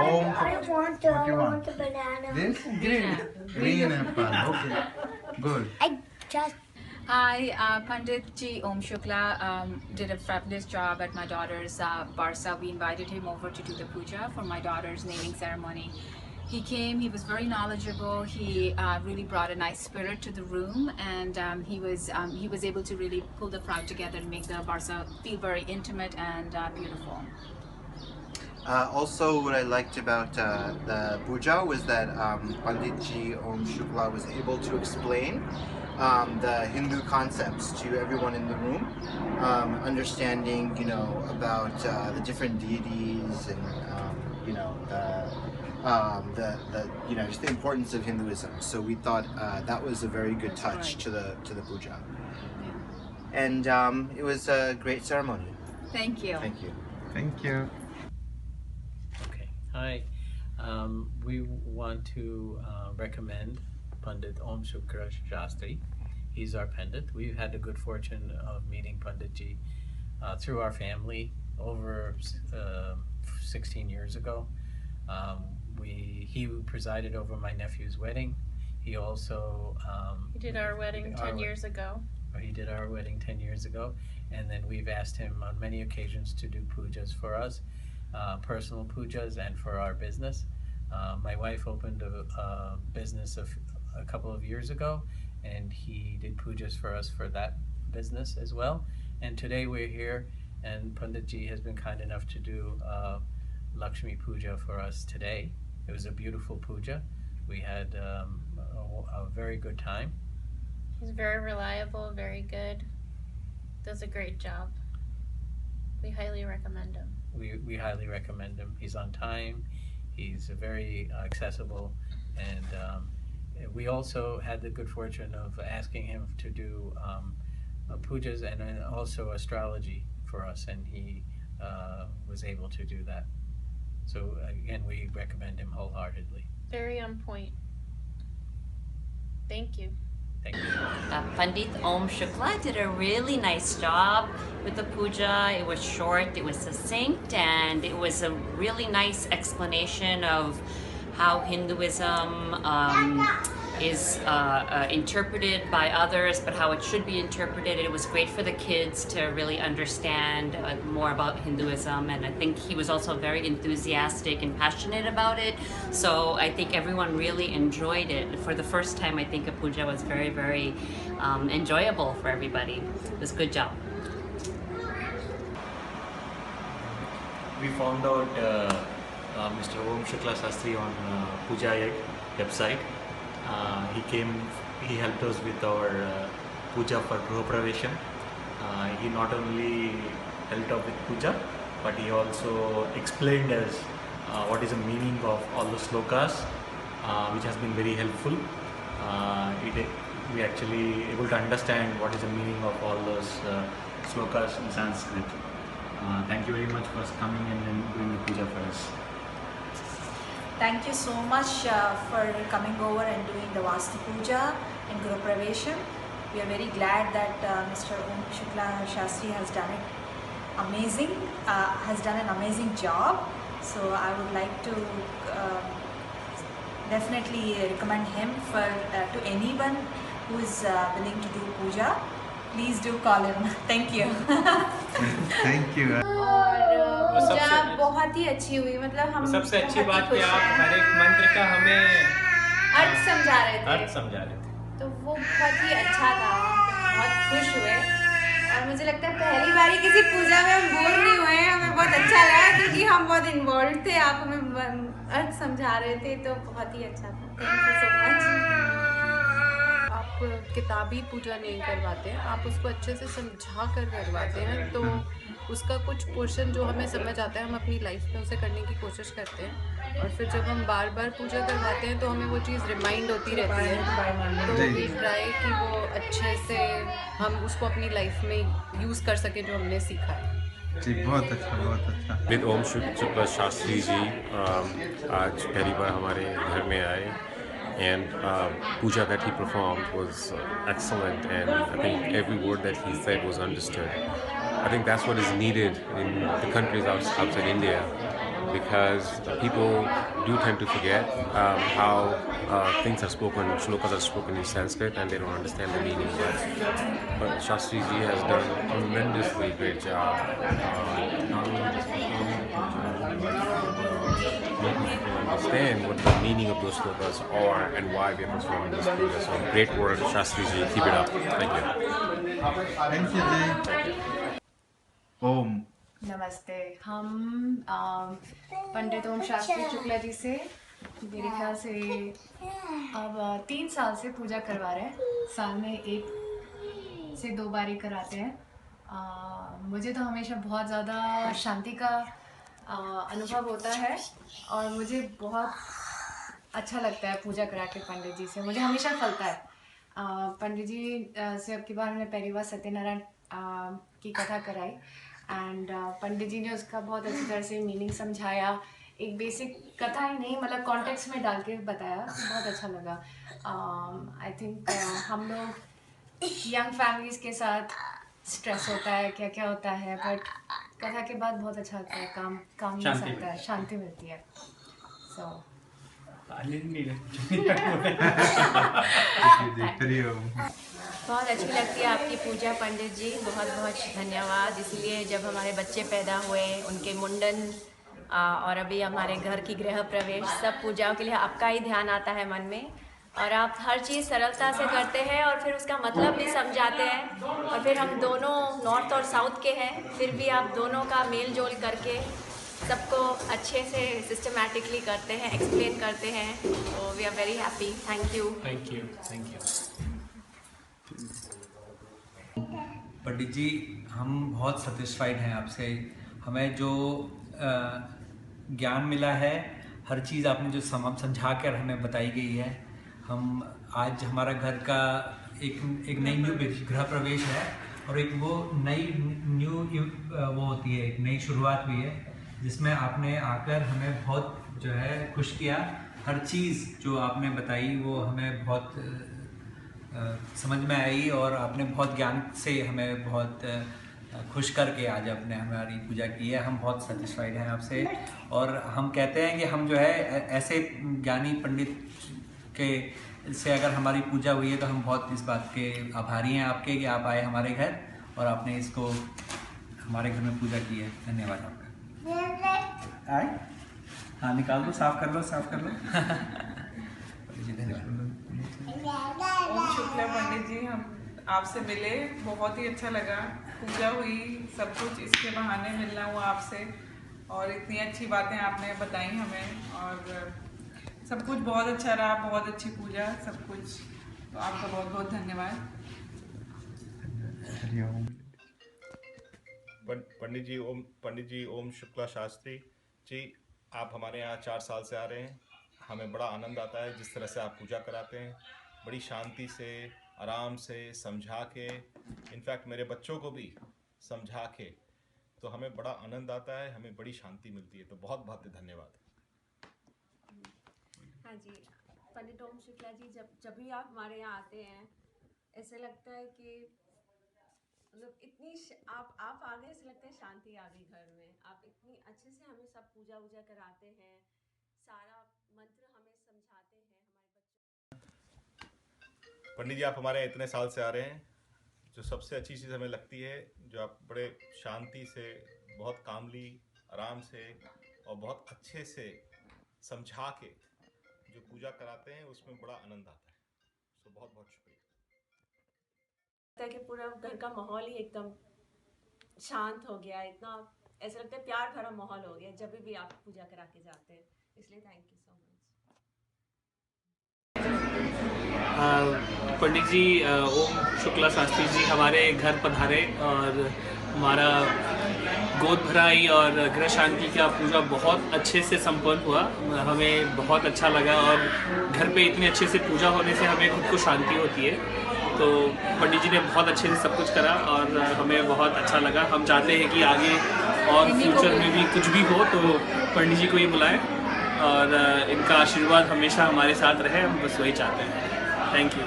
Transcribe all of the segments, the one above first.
Om. I want What do you I want? want a banana. This? Green apple. Okay. Good. I just Hi, Pandit Ji Om Shukla did a fabulous job at my daughter's Barsa. We invited him over to do the puja for my daughter's naming ceremony. He came, he was very knowledgeable, he really brought a nice spirit to the room, and he was able to really pull the crowd together and make the Barsa feel very intimate and beautiful. Also, what I liked about the puja was that Panditji Om Shukla was able to explain the Hindu concepts to everyone in the room, understanding, about the different deities and, just the importance of Hinduism. So we thought that was a very good touch to the puja, and it was a great ceremony. Thank you. Thank you. Thank you. Okay, hi. We want to recommend Pandit Om Shukla Shastri. He's our Pandit. We've had the good fortune of meeting Panditji through our family over 16 years ago. He presided over my nephew's wedding. He also He did our wedding 10 years ago. He did our wedding 10 years ago, and then we've asked him on many occasions to do pujas for us, personal pujas and for our business. My wife opened a business a couple of years ago, and he did pujas for us for that business as well. And today we're here, and Panditji has been kind enough to do Lakshmi Puja for us today. It was a beautiful puja. We had a very good time. He's very reliable, very good. Does a great job. We highly recommend him. We highly recommend him. He's on time. He's very accessible, and we also had the good fortune of asking him to do pujas and then also astrology for us, and he was able to do that. So again, we recommend him wholeheartedly. Very on point. Thank you. Thank you. Pandit Om Shukla did a really nice job with the puja. It was short, it was succinct, and it was a really nice explanation of how Hinduism is interpreted by others, but how it should be interpreted. It was great for the kids to really understand more about Hinduism, and I think he was also very enthusiastic and passionate about it. So I think everyone really enjoyed it. For the first time, I think a puja was very, very enjoyable for everybody. It was a good job. We found out Mr. Om Shukla Shastri on Puja Egg website. He helped us with our puja for Gruha Pravesham. He not only helped out with puja, but he also explained us what is the meaning of all the slokas, which has been very helpful. We actually able to understand what is the meaning of all those slokas in Sanskrit. Thank you very much for coming and doing the puja for us. Thank you so much for coming over and doing the Vastu Puja and Guru Pravesham. We are very glad that Mr. Om Shukla Shastri has done it amazing, has done an amazing job. So I would like to definitely recommend him for to anyone who is willing to do puja. Please do call him. Thank you. Thank you. और पूजा बहुत ही अच्छी हुई, मतलब हम सबसे अच्छी बहुत ही बात कि खुश आप हैं। हर एक मंत्र का हमें अर्थ समझा रहे थे, थे। तो वो बहुत ही अच्छा था। बहुत खुश हुए, और मुझे लगता है पहली बारी किसी पूजा में हम बोर नहीं हुए हैं। हमें बहुत अच्छा लगा क्योंकि हम बहुत इन्वॉल्व थे, आप हमें अर्थ समझा रहे थे, तो बहुत ही अच्छा था। Thank you so much. आप किताबी पूजा नहीं करवाते हैं, आप उसको अच्छे से समझा कर करवाते हैं, तो उसका कुछ पोर्शन जो हमें समझ आता है हम अपनी लाइफ में उसे करने की कोशिश करते हैं, और फिर जब हम बार बार पूजा करवाते हैं तो हमें वो चीज़ रिमाइंड होती रहती है। तो वी ट्राई कि वो अच्छे से हम उसको अपनी लाइफ में यूज़ कर सकें जो हमने सीखा है। जी बहुत अच्छा, बहुत अच्छा। विद ओम शुक्ला शास्त्री जी आज पहली बार हमारे घर में आए, and puja that he performed was excellent, and I think every word that he said was understood. I think that's what is needed in the countries outside India, because people do tend to forget how things are spoken, shlokas are spoken in Sanskrit, and they don't understand the meaning. But Shastri Ji has done a tremendously great job, not only just performing the puja, making people understand what the meaning of those shlokas are and why we are performing this puja. So great work, Shastri Ji. Keep it up. Thank you. Thank you, Ji. Om. नमस्ते। हम पंडित ओम शास्त्री शुक्ला जी से मेरे ख्याल से अब 3 साल से पूजा करवा रहे हैं। साल में 1 से 2 बार ही कराते हैं। मुझे तो हमेशा बहुत ज़्यादा शांति का अनुभव होता है और मुझे बहुत अच्छा लगता है पूजा करा के पंडित जी से। मुझे हमेशा फलता है। पंडित जी से अब की बार हमने पहली बार सत्यनारायण की कथा कराई एंड पंडित जी ने उसका बहुत अच्छी तरह से मीनिंग समझाया। एक बेसिक कथा ही नहीं, मतलब कॉन्टेक्स्ट में डाल के बताया, बहुत अच्छा लगा। आई थिंक हम लोग यंग फैमिलीज़ के साथ स्ट्रेस होता है, क्या क्या होता है, बट कथा के बाद बहुत अच्छा लगता है, काम मिल सकता है, शांति मिलती है। सो बहुत अच्छी लगती है आपकी पूजा पंडित जी, बहुत बहुत धन्यवाद। इसलिए जब हमारे बच्चे पैदा हुए, उनके मुंडन और अभी हमारे घर की गृह प्रवेश, सब पूजाओं के लिए आपका ही ध्यान आता है मन में और आप हर चीज़ सरलता से करते हैं और फिर उसका मतलब भी समझाते हैं। और फिर हम दोनों नॉर्थ और साउथ के हैं, फिर भी आप दोनों का मेल जोल करके सबको अच्छे से सिस्टमैटिकली करते हैं, एक्सप्लेन करते हैं। तो we are very happy. Thank you. Thank you, thank you. Pandit ji, हम बहुत सेटिस्फाइड हैं आपसे। हमें जो ज्ञान मिला है, हर चीज़ आपने जो समझा कर हमें बताई गई है, हम आज हमारा घर का एक नई न्यू गृह प्रवेश है और एक वो नई वो होती है, एक नई शुरुआत भी है जिसमें आपने आकर हमें बहुत जो है खुश किया। हर चीज़ जो आपने बताई वो हमें बहुत समझ में आई और आपने बहुत ज्ञान से हमें बहुत खुश करके आज आपने हमारी पूजा की है। हम बहुत सेटिस्फाइड हैं आपसे और हम कहते हैं कि हम जो है ऐसे ज्ञानी पंडित के से अगर हमारी पूजा हुई है तो हम बहुत इस बात के आभारी हैं आपके कि आप आए हमारे घर और आपने इसको हमारे घर में पूजा की है। धन्यवाद आपका। आए, हाँ निकाल दो, साफ कर लो, साफ कर लो। जी धन्यवाद। ओम शुक्ला पंडित जी, हम आपसे मिले, बहुत ही अच्छा लगा। पूजा हुई, सब कुछ इसके बहाने मिलना हुआ आपसे और इतनी अच्छी बातें आपने बताई हमें और सब कुछ बहुत अच्छा रहा, बहुत अच्छी पूजा, सब कुछ। तो आपका बहुत बहुत धन्यवाद। पंडित जी ओम शुक्ला शास्त्री जी, आप हमारे यहाँ 4 साल से आ रहे हैं। हमें बड़ा आनंद आता है जिस तरह से आप पूजा कराते हैं, बड़ी शांति से, आराम से समझा के, इनफैक्ट मेरे बच्चों को भी समझा के, तो हमें बड़ा आनंद आता है, हमें बड़ी शांति मिलती है। तो बहुत बहुत धन्यवाद। हाँ जी, पंडित ओम शुक्ला जी, जब भी आप हमारे यहाँ आते हैं ऐसे लगता है कि मतलब इतनी आप आ गए, ऐसे लगता है शांति आ गई घर में। आप इतनी अच्छे से हमें सब पूजा वूजा कराते हैं, सारा मंत्र हमें समझाते हैं हमारे बच्चों। पंडित जी, आप हमारे यहाँ इतने साल से आ रहे हैं, जो सबसे अच्छी चीज़ हमें लगती है, जो आप बड़े शांति से, बहुत कामली, आराम से और बहुत अच्छे से समझा के जो पूजा कराते हैं, उसमें बड़ा आनंद आता है। तो बहुत बहुत शुक्रिया। कि पूरा घर का माहौल ही एकदम शांत हो गया, इतना ऐसा लगता है प्यार भरा माहौल हो गया जब भी आप पूजा करा के जाते हैं। इसलिए थैंक यू सो मच। पंडित जी ओम शुक्ला शास्त्री जी हमारे घर पधारे और हमारा गोद भराई और गृह शांति का पूजा बहुत अच्छे से संपन्न हुआ। हमें बहुत अच्छा लगा और घर पे इतने अच्छे से पूजा होने से हमें खुद को शांति होती है। तो पंडित जी ने बहुत अच्छे से सब कुछ करा और हमें बहुत अच्छा लगा। हम चाहते हैं कि आगे और फ्यूचर में भी कुछ भी हो तो पंडित जी को ही बुलाएं और इनका आशीर्वाद हमेशा हमारे साथ रहे, हम बस वही चाहते हैं। Thank you.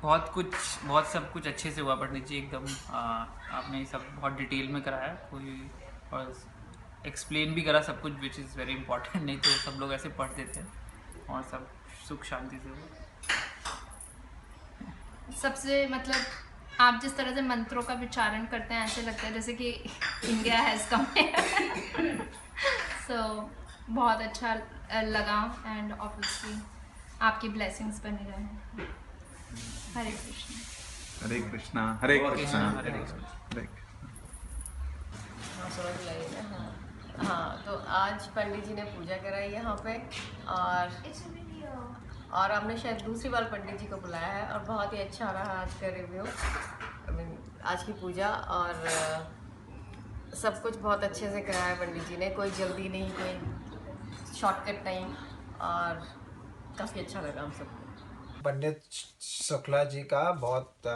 बहुत सब कुछ अच्छे से हुआ पंडित जी, एकदम आपने सब बहुत डिटेल में कराया, कोई और एक्सप्लेन भी करा सब कुछ, विच इज़ वेरी इंपॉर्टेंट, नहीं तो सब लोग ऐसे पढ़ देते हैं। और सब सुख शांति से हुआ। सबसे मतलब आप जिस तरह से मंत्रों का विचारण करते हैं ऐसे लगता है जैसे कि इंडिया हैज़ कम सो बहुत अच्छा लगा एंड ऑब्वियसली आपकी ब्लेसिंग्स बने रहे। हरे कृष्ण। हरे कृष्णा। हरे कृष्णा। हरे कृष्णा। हाँ, तो आज पंडित जी ने पूजा कराई यहाँ पे और हमने शायद दूसरी बार पंडित जी को बुलाया है और बहुत ही अच्छा रहा आज का रिव्यू। आज की पूजा और सब कुछ बहुत अच्छे से कराया पंडित जी ने, कोई जल्दी नहीं, कोई शॉर्टकट नहीं और काफ़ी अच्छा लगा हम सबको। पंडित शुक्ला जी का बहुत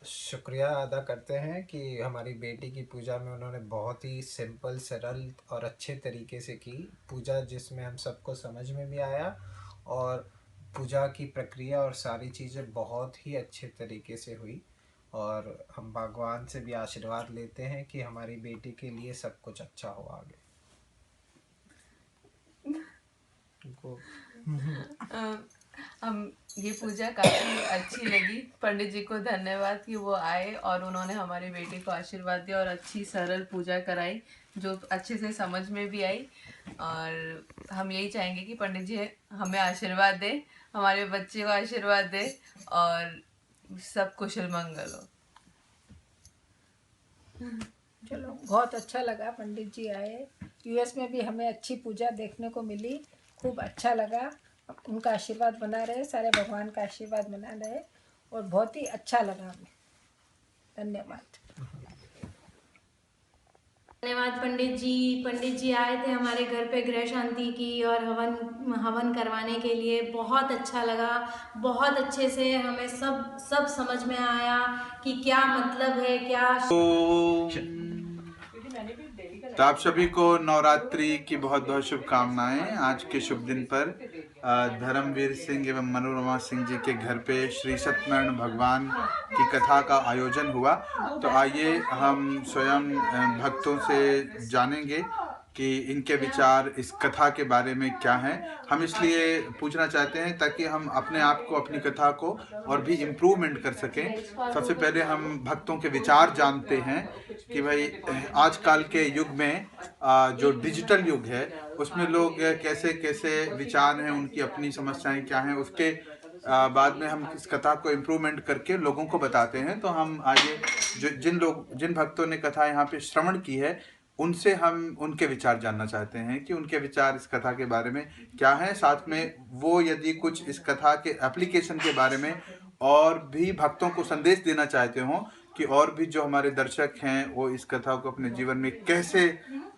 शुक्रिया अदा करते हैं कि हमारी बेटी की पूजा में उन्होंने बहुत ही सिंपल, सरल और अच्छे तरीके से की पूजा, जिसमें हम सबको समझ में भी आया और पूजा की प्रक्रिया और सारी चीज़ें बहुत ही अच्छे तरीके से हुई। और हम भगवान से भी आशीर्वाद लेते हैं कि हमारी बेटी के लिए सब कुछ अच्छा हो आगे। हम ये पूजा काफ़ी अच्छी लगी। पंडित जी को धन्यवाद कि वो आए और उन्होंने हमारी बेटी को आशीर्वाद दिया और अच्छी सरल पूजा कराई जो अच्छे से समझ में भी आई। और हम यही चाहेंगे कि पंडित जी हमें आशीर्वाद दे, हमारे बच्चे को आशीर्वाद दे और सब कुशल मंगल हो। चलो, बहुत अच्छा लगा पंडित जी आए। यूएस में भी हमें अच्छी पूजा देखने को मिली, खूब अच्छा लगा। उनका आशीर्वाद बना रहे, सारे भगवान का आशीर्वाद बना रहे और बहुत ही अच्छा लगा हमें। धन्यवाद। धन्यवाद पंडित जी आए थे हमारे घर पे गृह शांति की और हवन करवाने के लिए। बहुत अच्छा लगा, बहुत अच्छे से हमें सब समझ में आया कि क्या मतलब है, क्या। तो आप सभी को नवरात्रि की बहुत बहुत शुभकामनाएं। आज के शुभ दिन पर धर्मवीर सिंह एवं मनोरमा सिंह जी के घर पे श्री सत्यनारायण भगवान की कथा का आयोजन हुआ। तो आइए हम स्वयं भक्तों से जानेंगे कि इनके विचार इस कथा के बारे में क्या हैं। हम इसलिए पूछना चाहते हैं ताकि हम अपने आप को, अपनी कथा को और भी इम्प्रूवमेंट कर सकें। सबसे पहले हम भक्तों के विचार जानते हैं कि भाई आजकल के युग में जो डिजिटल युग है उसमें लोग कैसे कैसे विचार हैं, उनकी अपनी समस्याएं क्या हैं, उसके बाद में हम इस कथा को इम्प्रूवमेंट करके लोगों को बताते हैं। तो हम आइए जिन भक्तों ने कथा यहाँ पे श्रवण की है उनसे हम उनके विचार जानना चाहते हैं कि उनके विचार इस कथा के बारे में क्या हैं। साथ में वो यदि कुछ इस कथा के एप्लीकेशन के बारे में और भी भक्तों को संदेश देना चाहते हों कि और भी जो हमारे दर्शक हैं वो इस कथा को अपने जीवन में कैसे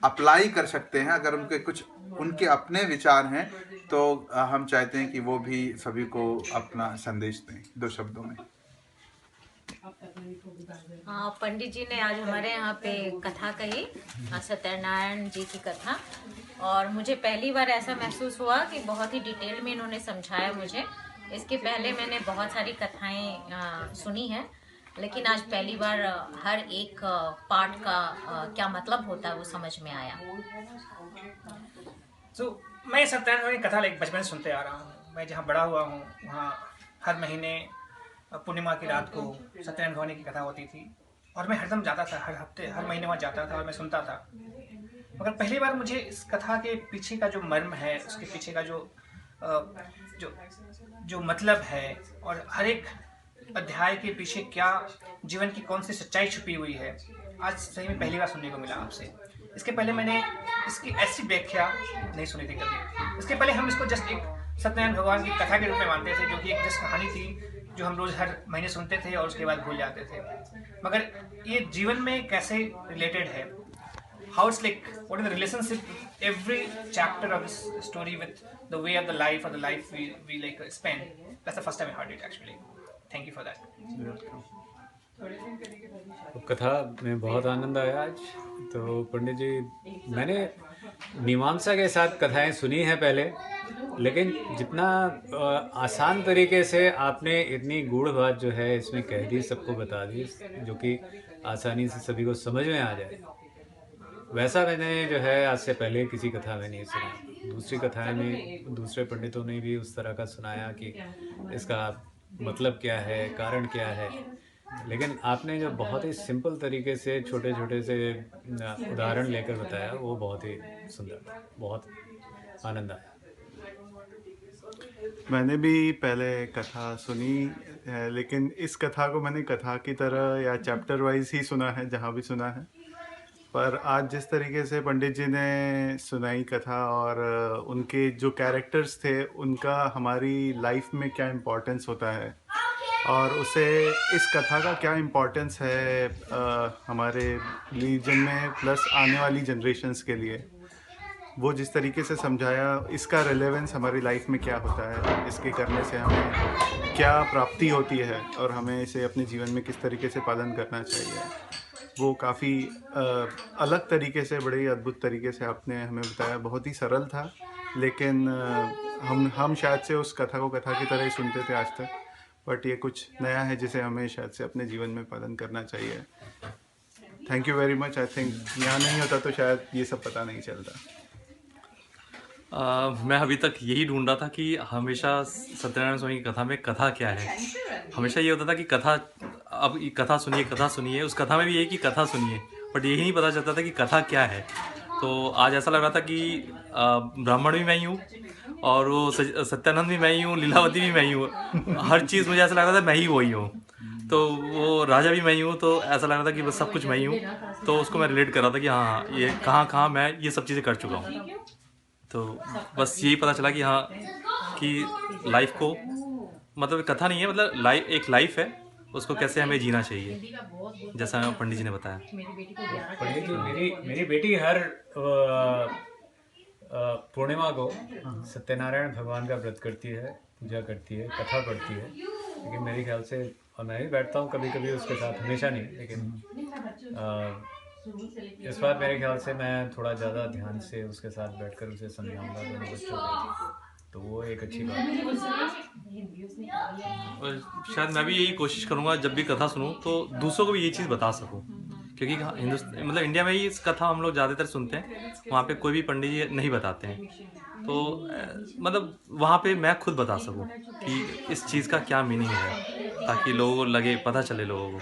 अप्लाई कर सकते हैं, अगर उनके कुछ उनके अपने विचार हैं तो हम चाहते हैं कि वो भी सभी को अपना संदेश दें 2 शब्दों में। हाँ, पंडित जी ने आज हमारे यहाँ पे कथा कही, सत्यनारायण जी की कथा, और मुझे पहली बार ऐसा महसूस हुआ कि बहुत ही डिटेल में इन्होंने समझाया मुझे। इसके पहले मैंने बहुत सारी कथाएं सुनी हैं, लेकिन आज पहली बार हर एक पार्ट का क्या मतलब होता है वो समझ में आया। मैं सत्यनारायण की कथा बचपन से सुनते आ रहा हूँ। मैं जहाँ बड़ा हुआ हूँ वहाँ हर महीने पूर्णिमा की रात को सत्यनारायण भगवान की कथा होती थी और मैं हरदम जाता था, हर हफ्ते हर महीने वहाँ जाता था और मैं सुनता था। मगर पहली बार मुझे इस कथा के पीछे का जो मर्म है, उसके पीछे का जो मतलब है और हर एक अध्याय के पीछे क्या जीवन की कौन सी सच्चाई छुपी हुई है, आज सही में पहली बार सुनने को मिला आपसे। इसके पहले मैंने इसकी ऐसी व्याख्या नहीं सुनी थी कभी। इसके पहले हम इसको जस्ट एक सत्यनारायण भगवान की कथा के रूप में मानते थे, जो कि एक जस्ट कहानी थी जो हम रोज़ हर महीने सुनते थे और उसके बाद भूल जाते थे। मगर ये जीवन में कैसे रिलेटेड है, how it's like what is the relationship every chapter of this story with the way of the life और the life we like spend, that's the first time I heard it actually. Thank you for that. कथा में बहुत आनंद आया आज। तो पंडित जी, मैंने मीमांसा के साथ कथाएं सुनी हैं पहले लेकिन जितना आसान तरीके से आपने इतनी गूढ़ बात जो है इसमें कह दी, सबको बता दी, जो कि आसानी से सभी को समझ में आ जाए, वैसा मैंने जो है आज से पहले किसी कथा में नहीं सुना। दूसरी कथाएं में दूसरे पंडितों ने भी उस तरह का सुनाया कि इसका मतलब क्या है, कारण क्या है, लेकिन आपने जो बहुत ही सिंपल तरीके से छोटे छोटे से उदाहरण लेकर बताया वो बहुत ही सुंदर था, बहुत आनंद आया। मैंने भी पहले कथा सुनी है, लेकिन इस कथा को मैंने कथा की तरह या चैप्टर वाइज ही सुना है जहाँ भी सुना है। पर आज जिस तरीके से पंडित जी ने सुनाई कथा और उनके जो कैरेक्टर्स थे उनका हमारी लाइफ में क्या इम्पोर्टेंस होता है और उसे इस कथा का क्या इम्पोर्टेंस है हमारे रिलीजन में प्लस आने वाली जनरेशन्स के लिए, वो जिस तरीके से समझाया, इसका रेलेवेंस हमारी लाइफ में क्या होता है, इसके करने से हमें क्या प्राप्ति होती है और हमें इसे अपने जीवन में किस तरीके से पालन करना चाहिए, वो काफ़ी अलग तरीके से, बड़े ही अद्भुत तरीके से आपने हमें बताया। बहुत ही सरल था, लेकिन हम शायद से उस कथा को कथा की तरह ही सुनते थे आज तक, बट ये कुछ नया है जिसे हमें शायद से अपने जीवन में पालन करना चाहिए। Thank you very much. I think यहाँ नहीं होता तो शायद ये सब पता नहीं चलता। मैं अभी तक यही ढूंढ रहा था कि हमेशा सत्यनारायण स्वामी की कथा में कथा क्या है। हमेशा ये होता था कि कथा, अब कथा सुनिए, उस कथा में भी यही कि कथा सुनिए, बट यही नहीं पता चलता था कि कथा क्या है। तो आज ऐसा लग रहा था कि ब्राह्मण भी मैं ही हूँ और वो सत्यानंद भी मैं ही हूँ, लीलावती भी मैं ही हूँ, हर चीज़ मुझे ऐसा लग रहा था मैं ही वही हूँ। तो वो राजा भी मैं ही हूँ, तो ऐसा लग रहा था कि बस सब कुछ मैं ही हूँ। तो उसको मैं रिलेट कर रहा था कि हाँ ये कहाँ मैं ये सब चीज़ें कर चुका हूँ। तो बस यही पता चला कि हाँ कि लाइफ को, मतलब कथा नहीं है, मतलब एक लाइफ है, उसको कैसे हमें जीना चाहिए, जैसा पंडित जी ने बताया। पंडित जी, मेरी बेटी हर पूर्णिमा को सत्यनारायण भगवान का व्रत करती है, पूजा करती है, कथा पढ़ती है, लेकिन मेरे ख्याल से, और मैं भी बैठता हूँ कभी कभी उसके साथ, हमेशा नहीं, लेकिन इस बार मेरे ख्याल से मैं थोड़ा ज़्यादा ध्यान से उसके साथ बैठकर उसे समझाऊंगा दोनों बच्चों को, तो वो एक अच्छी बात है। और शायद मैं भी यही कोशिश करूँगा जब भी कथा सुनूँ तो दूसरों को भी ये चीज़ बता सकूँ, क्योंकि मतलब इंडिया में ही इस कथा हम लोग ज़्यादातर सुनते हैं, वहाँ पे कोई भी पंडित जी नहीं बताते हैं। तो मतलब वहाँ पे मैं खुद बता सकूँ कि इस चीज़ का क्या मीनिंग है, ताकि लोगों को लगे, पता चले लोगों को।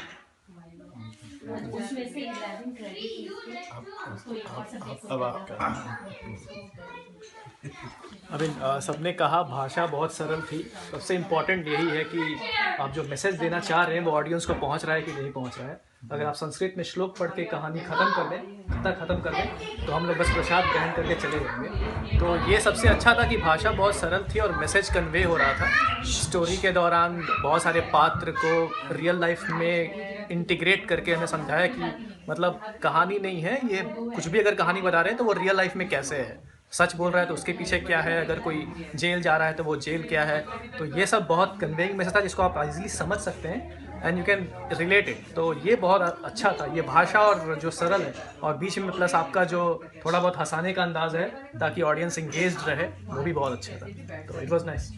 अभी सबने कहा भाषा बहुत सरल थी। सबसे इम्पोर्टेंट यही है कि आप जो मैसेज देना चाह रहे हैं वो ऑडियंस को पहुंच रहा है कि नहीं पहुंच रहा है। अगर आप संस्कृत में श्लोक पढ़ के कहानी ख़त्म कर दें, कथा ख़त्म कर दें, तो हम लोग बस प्रसाद ग्रहण करके चले जाएंगे। तो ये सबसे अच्छा था कि भाषा बहुत सरल थी और मैसेज कन्वे हो रहा था। स्टोरी के दौरान बहुत सारे पात्र को रियल लाइफ में इंटीग्रेट करके हमें समझाया कि मतलब कहानी नहीं है ये, कुछ भी अगर कहानी बता रहे हैं तो वो रियल लाइफ में कैसे है, सच बोल रहा है तो उसके पीछे क्या है, अगर कोई जेल जा रहा है तो वो जेल क्या है। तो ये सब बहुत कन्वेइंग मैसेज था जिसको आप इजीली समझ सकते हैं and you can relate it. तो ये बहुत अच्छा था, ये भाषा और जो सरल है, और बीच में प्लस आपका जो थोड़ा बहुत हंसाने का अंदाज है ताकि ऑडियंस इंगेज्ड रहे, वो भी बहुत अच्छा था। तो इट वाज नाइस।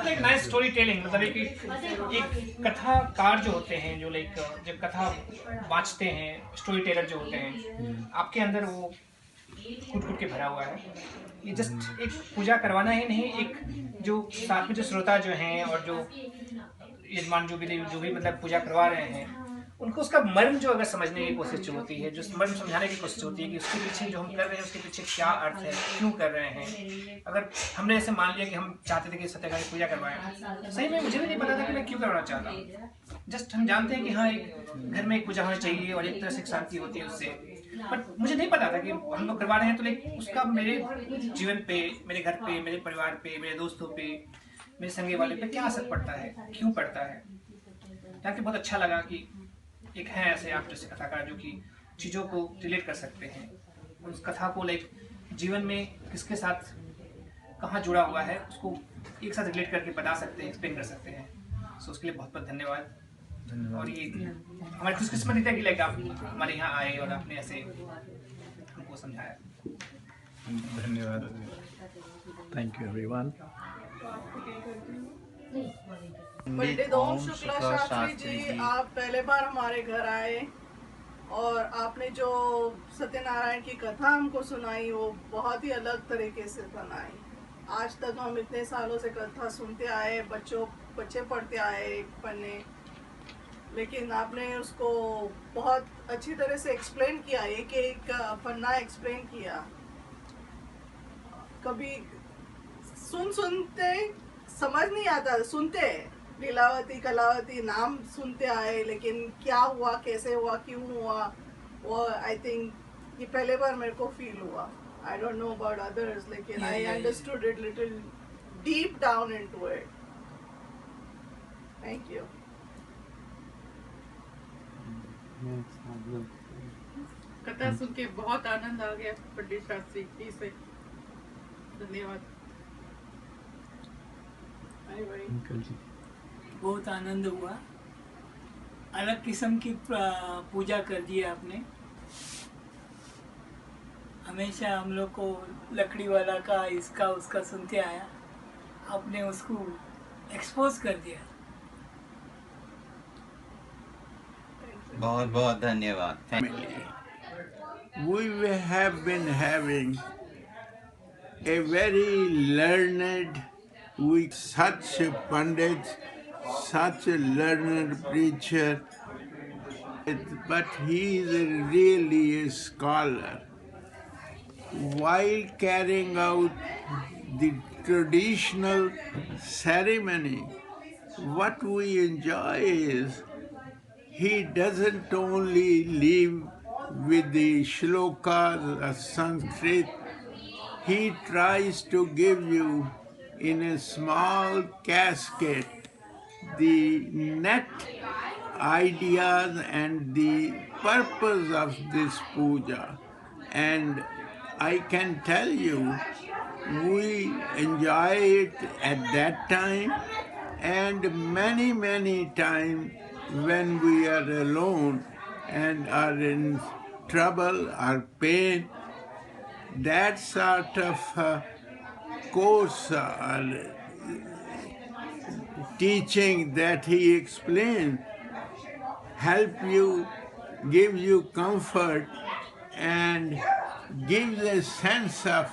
एक नाइस स्टोरी टेलिंग, मतलब एक कथाकार जो होते हैं, जो जब कथा वाचते हैं, स्टोरी टेलर जो होते हैं, आपके अंदर वो कूट के भरा हुआ है। ये जस्ट एक पूजा करवाना ही नहीं, एक जो साथ में जो श्रोता जो हैं और जो यजमान जो भी मतलब पूजा करवा रहे हैं, उनको उसका मर्म जो अगर समझने की कोशिश होती है, जो मर्म समझाने की कोशिश होती है कि उसके पीछे जो हम कर रहे हैं उसके पीछे क्या अर्थ है, क्यों कर रहे हैं। अगर हमने ऐसे मान लिया कि हम चाहते थे कि सत्यनारायण की पूजा करवाएं, सही में मुझे भी नहीं पता था कि मैं क्यों करवाना चाहता हूँ। जस्ट हम जानते हैं कि हाँ एक घर में एक पूजा होनी चाहिए और एक तरह से शांति होती है उससे, बट मुझे नहीं पता था कि हम लोग करवा रहे हैं तो लेकिन उसका मेरे जीवन पे, मेरे घर पे, मेरे परिवार पे, मेरे दोस्तों पे, मेरे संगे वाले पे क्या असर पड़ता है, क्यों पड़ता है। जाके बहुत अच्छा लगा कि एक है ऐसे आप जैसे कथाकार जो कि चीज़ों को रिलेट कर सकते हैं, उस कथा को जीवन में किसके साथ कहाँ जुड़ा हुआ है उसको एक साथ रिलेट करके बता सकते हैं, एक्सप्लेन कर सकते हैं। सो उसके लिए बहुत बहुत धन्यवाद। और ये हमारी खुशकिस्मती है कि आप हमारे यहाँ आए और आपने ऐसे हमको समझाया। धन्यवाद। Thank you, everyone. पंडित ओम शुक्ला शास्त्री जी, आप पहले बार हमारे घर आए और आपने जो सत्यनारायण की कथा हमको सुनाई वो बहुत ही अलग तरीके से बनाई। आज तक हम इतने सालों से कथा सुनते आए, बच्चे पढ़ते आए पन्ने, लेकिन आपने उसको बहुत अच्छी तरह से एक्सप्लेन किया, एक पन्ना एक्सप्लेन किया। कभी सुनते समझ नहीं आता, सुनते लीलावती कलावती नाम सुनते आए, लेकिन क्या हुआ, कैसे हुआ, क्यों हुआ, वो आई थिंक ये पहले बार मेरे को फील हुआ। I don't know about others, लेकिन I understood it little deep down into it. Thank you. कथा सुन के बहुत आनंद आ गया पंडित शास्त्री जी से। धन्यवाद। बहुत आनंद हुआ, अलग किस्म की पूजा कर दी आपने। हमेशा हम लोग को लकड़ी वाला का इसका उसका सुनते आया, आपने उसको एक्सपोज कर दिया। बहुत बहुत धन्यवाद। We have been having a very learned, with such a pandit, such a learned preacher, but he is really a scholar. While carrying out the traditional ceremony, what we enjoy is he doesn't only live with the shlokas of Sanskrit, he tries to give you in a small casket the net ideas and the purpose of this puja. And I can tell you, we enjoy it at that time and many times when we are alone and are in trouble or pain. That sort of course or teaching that he explains help you, give you comfort and gives a sense of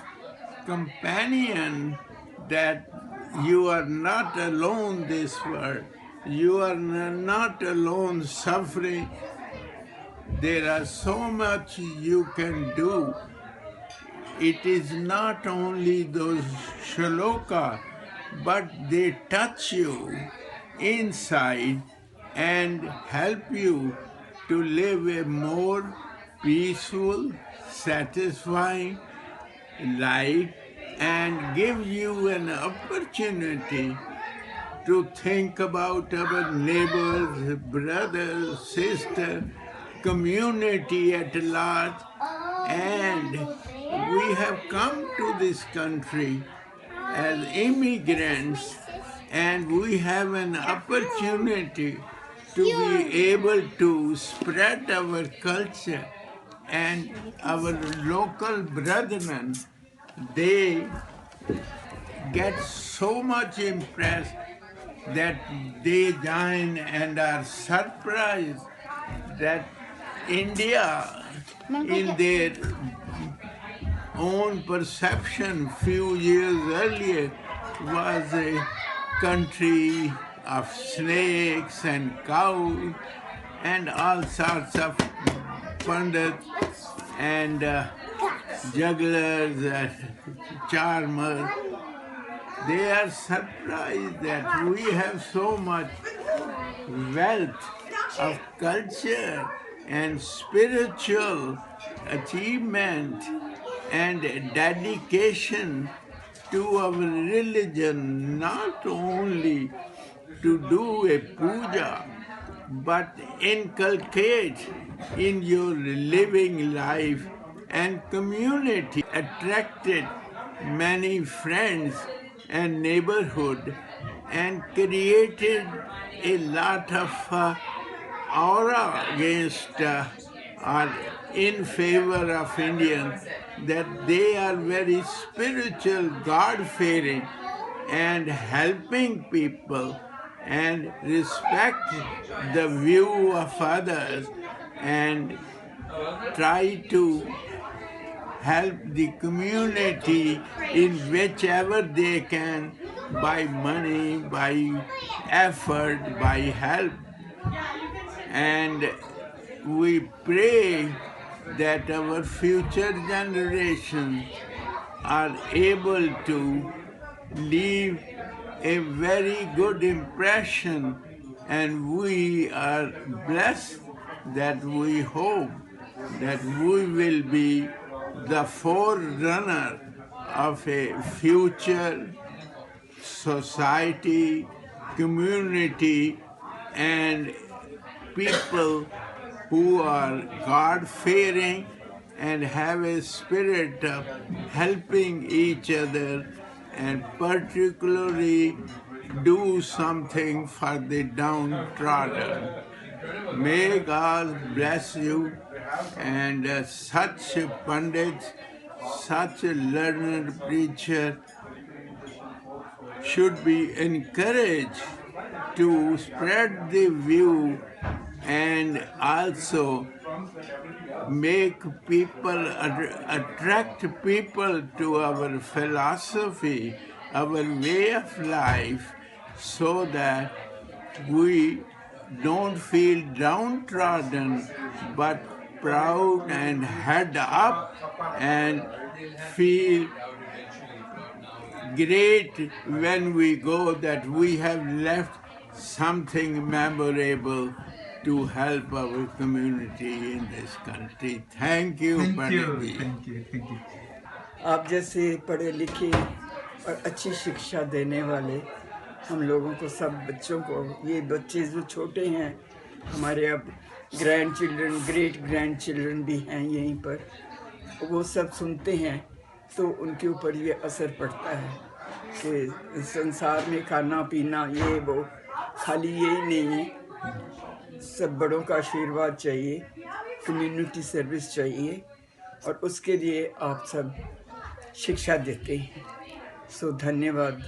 companion that you are not alone this world. You are not alone suffering. There are so much you can do. It is not only those shlokas, but they touch you inside and help you to live a more peaceful, satisfying life and give you an opportunity to think about our neighbors, brothers, sisters, community at large. And we have come to this country as immigrants, and we have an opportunity to be able to spread our culture. And our local brethren, they get so much impressed that they join and are surprised that India, in their own perception few years earlier, was a country of snakes and cows and all sorts of pundits and jugglers and charmers. They are surprised that we have so much wealth of culture and spiritual achievement and dedication to our religion, not only to do a puja, but inculcate in your living life and community. Attracted many friends and neighborhood and created a lot of aura against are in favor of Indians, that they are very spiritual, God-fearing, and helping people, and respect the view of others, and try to help the community in whichever they can, by money, by effort, by help. And we pray that our future generations are able to leave a very good impression, and we are blessed that we hope that we will be the forerunner of a future society, community, and people who are God-fearing and have a spirit of helping each other, and particularly do something for the downtrodden. May God bless you, and such pundits, such a learned preacher should be encouraged to spread the view and also make people, attract people to our philosophy, our way of life, so that we don't feel downtrodden, but proud and head up, and feel great when we go that we have left something memorable to help our community in this country. Thank you, Pandit ji. Thank you. आप जैसे पढ़े लिखे और अच्छी शिक्षा देने वाले हम लोगों को, सब बच्चों को, ये बच्चे जो छोटे हैं हमारे, अब grand children, great grand children भी हैं यहीं पर, वो सब सुनते हैं तो उनके ऊपर ये असर पड़ता है कि संसार में खाना पीना ये वो खाली यही नहीं है, सब बड़ों का आशीर्वाद चाहिए, कम्युनिटी सर्विस चाहिए, और उसके लिए आप सब शिक्षा देते हैं। सो धन्यवाद,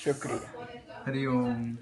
शुक्रिया। हरि ओम।